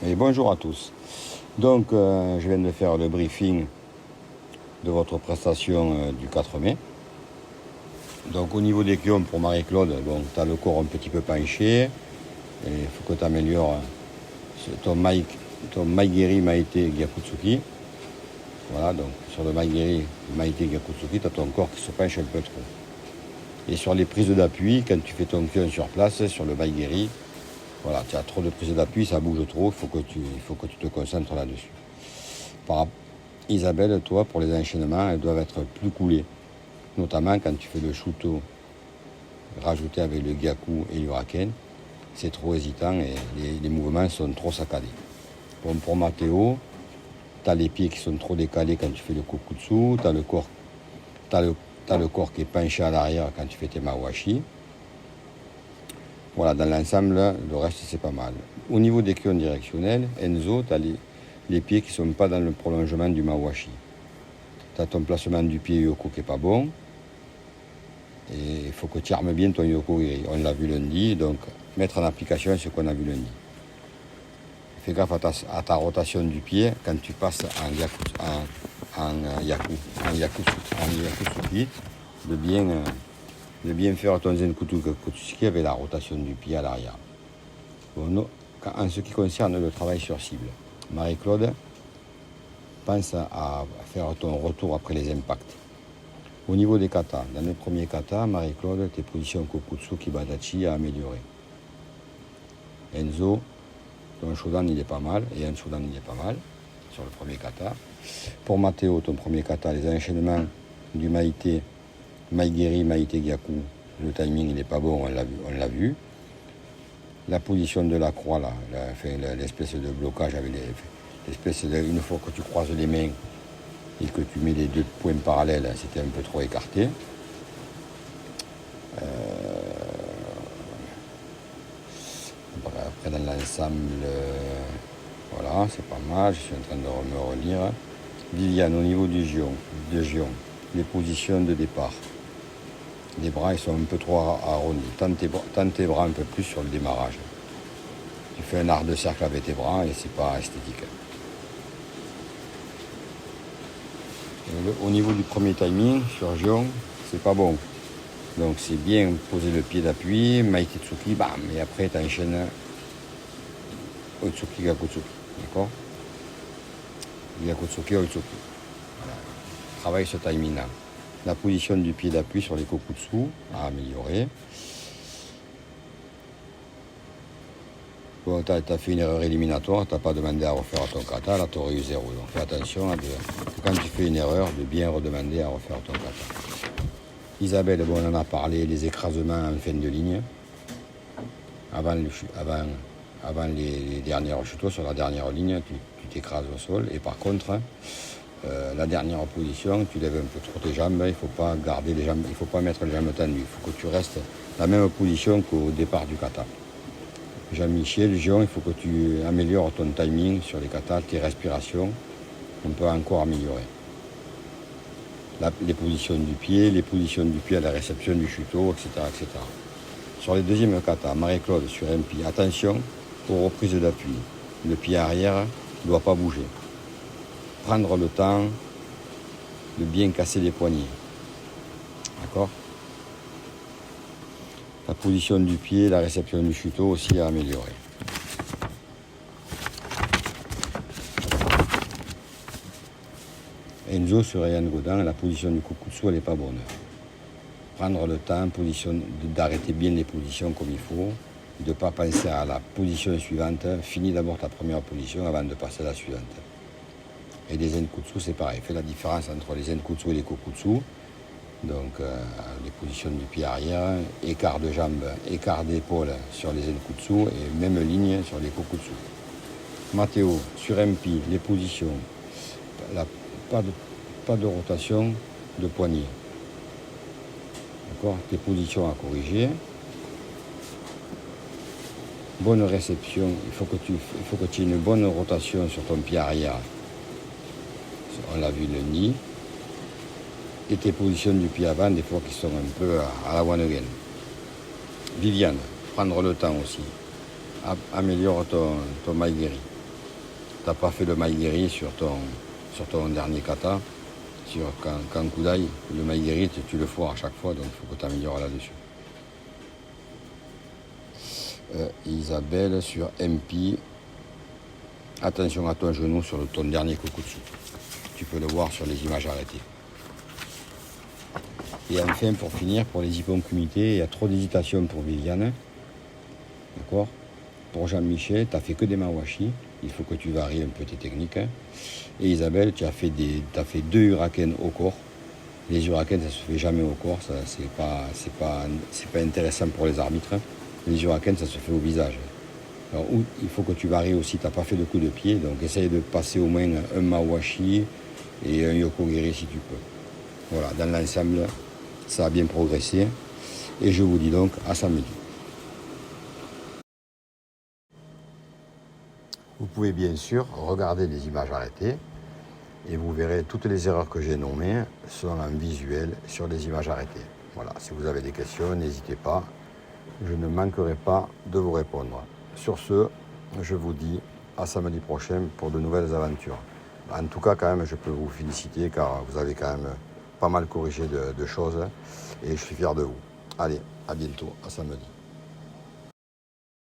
Et bonjour à tous. Donc, je viens de faire le briefing de votre prestation du 4 mai. Donc, au niveau des quions pour Marie-Claude, bon, tu as le corps un petit peu penché. Et il faut que tu améliores ton Maigiri Maïté Gyakutsuki. Voilà, donc sur le Maigiri Maïté Gyakutsuki, tu as ton corps qui se penche un peu trop. Et sur les prises d'appui, quand tu fais ton kion sur place, sur le Maigiri, voilà, tu as trop de prises d'appui, ça bouge trop, il faut que tu te concentres là-dessus. Isabelle, toi, pour les enchaînements, elles doivent être plus coulées. Notamment quand tu fais le shuto rajouté avec le gyaku et l'uraken, c'est trop hésitant et les mouvements sont trop saccadés. Bon, pour Mathéo, tu as les pieds qui sont trop décalés quand tu fais le kokutsu, tu as le corps qui est penché à l'arrière quand tu fais tes mawashi. Voilà, dans l'ensemble, le reste, c'est pas mal. Au niveau des kions directionnels, Enzo, tu as les pieds qui ne sont pas dans le prolongement du mawashi. Tu as ton placement du pied yoko qui n'est pas bon. Et il faut que tu armes bien ton yoko iri. On l'a vu lundi, donc mettre en application ce qu'on a vu lundi. Fais gaffe à ta rotation du pied quand tu passes en yakutsuki, de bien faire ton zenkutu kutsuki avec la rotation du pied à l'arrière. Bon, en ce qui concerne le travail sur cible, Marie-Claude, pense à faire ton retour après les impacts. Au niveau des katas, dans le premier kata, Marie-Claude, tes positions kokutsu kibadachi à améliorer. Enzo, ton shodan il est pas mal, et un shodan il est pas mal, sur le premier kata. Pour Mathéo, ton premier kata, les enchaînements du Maïté, Maigiri, Maïté Gyaku, le timing il n'est pas bon, on l'a vu. La position de la croix, là, l'espèce de blocage avec une fois que tu croises les mains et que tu mets les deux points parallèles, c'était un peu trop écarté. Après, dans l'ensemble, voilà, c'est pas mal. Je suis en train de me relire. Viviane, au niveau du gion, les positions de départ. Les bras, ils sont un peu trop arrondis. Tente tes bras un peu plus sur le démarrage. Tu fais un arc de cercle avec tes bras et c'est pas esthétique. Au niveau du premier timing, sur gion, c'est pas bon. Donc c'est bien poser le pied d'appui, Maïtetsuki, bam, et après tu enchaînes Otsuki, Gakutsuki, d'accord? Gakutsuki, Otsuki. Voilà. Travaille ce timing-là. La position du pied d'appui sur les kokutsu à améliorer. Bon, tu as fait une erreur éliminatoire, tu n'as pas demandé à refaire ton kata, là tu aurais eu 0. Donc fais attention quand tu fais une erreur, de bien redemander à refaire ton kata. Isabelle, bon, on en a parlé, les écrasements en fin de ligne. Avant les dernières chutos, sur la dernière ligne, tu t'écrases au sol. Et par contre, la dernière position, tu lèves un peu trop tes jambes, il ne faut pas garder les jambes, il faut pas mettre les jambes tendues. Il faut que tu restes la même position qu'au départ du kata. Jean-Michel, Gion, il faut que tu améliores ton timing sur les katas, tes respirations. On peut encore améliorer. Les positions du pied à la réception du chuto, etc., etc. Sur les deuxièmes katas, Marie-Claude sur un pied, attention aux reprises d'appui. Le pied arrière ne doit pas bouger. Prendre le temps de bien casser les poignets. D'accord? La position du pied, la réception du chuto aussi à améliorer. Enzo sur Yann Godin, la position du kokutsu elle n'est pas bonne. Prendre le temps, d'arrêter bien les positions comme il faut, de ne pas penser à la position suivante, finis d'abord ta première position avant de passer à la suivante. Et les zenkutsu c'est pareil, fais la différence entre les zenkutsu et les kokutsu. Donc les positions du pied arrière, écart de jambes, écart d'épaule sur les zenkutsu et même ligne sur les kokutsu. Mathéo, sur MP, les positions, pas de rotation de poignet. D'accord? Tes positions à corriger. Bonne réception, il faut que tu aies une bonne rotation sur ton pied arrière. On l'a vu lundi. Et tes positions du pied avant, des fois qui sont un peu à la one again. Viviane, prendre le temps aussi. Améliore ton Maigiri. t'as pas fait le maïgiri sur ton dernier kata, sur Kankudai, le maïgiri, tu le foires à chaque fois, donc il faut que tu améliores là-dessus. Isabelle sur MP, attention à ton genou sur ton dernier kokutsu. Tu peux le voir sur les images arrêtées. Et enfin, pour finir, pour les hyponcumités, il y a trop d'hésitation pour Viviane. D'accord? Pour Jean-Michel, tu n'as fait que des mawashi. Il faut que tu varies un peu tes techniques. Et Isabelle, tu as fait 2 hurricanes au corps. Les hurricanes, ça ne se fait jamais au corps. C'est pas intéressant pour les arbitres. Les hurricanes, ça se fait au visage. Alors, il faut que tu varies aussi. Tu n'as pas fait de coup de pied. Donc, essaye de passer au moins un mawashi et un yokogiri si tu peux. Voilà, dans l'ensemble, ça a bien progressé. Et je vous dis donc à samedi. Vous pouvez bien sûr regarder les images arrêtées et vous verrez toutes les erreurs que j'ai nommées sont en visuel sur les images arrêtées. Voilà, si vous avez des questions, n'hésitez pas. Je ne manquerai pas de vous répondre. Sur ce, je vous dis à samedi prochain pour de nouvelles aventures. En tout cas, quand même, je peux vous féliciter car vous avez quand même pas mal corrigé de choses et je suis fier de vous. Allez, à bientôt, à samedi.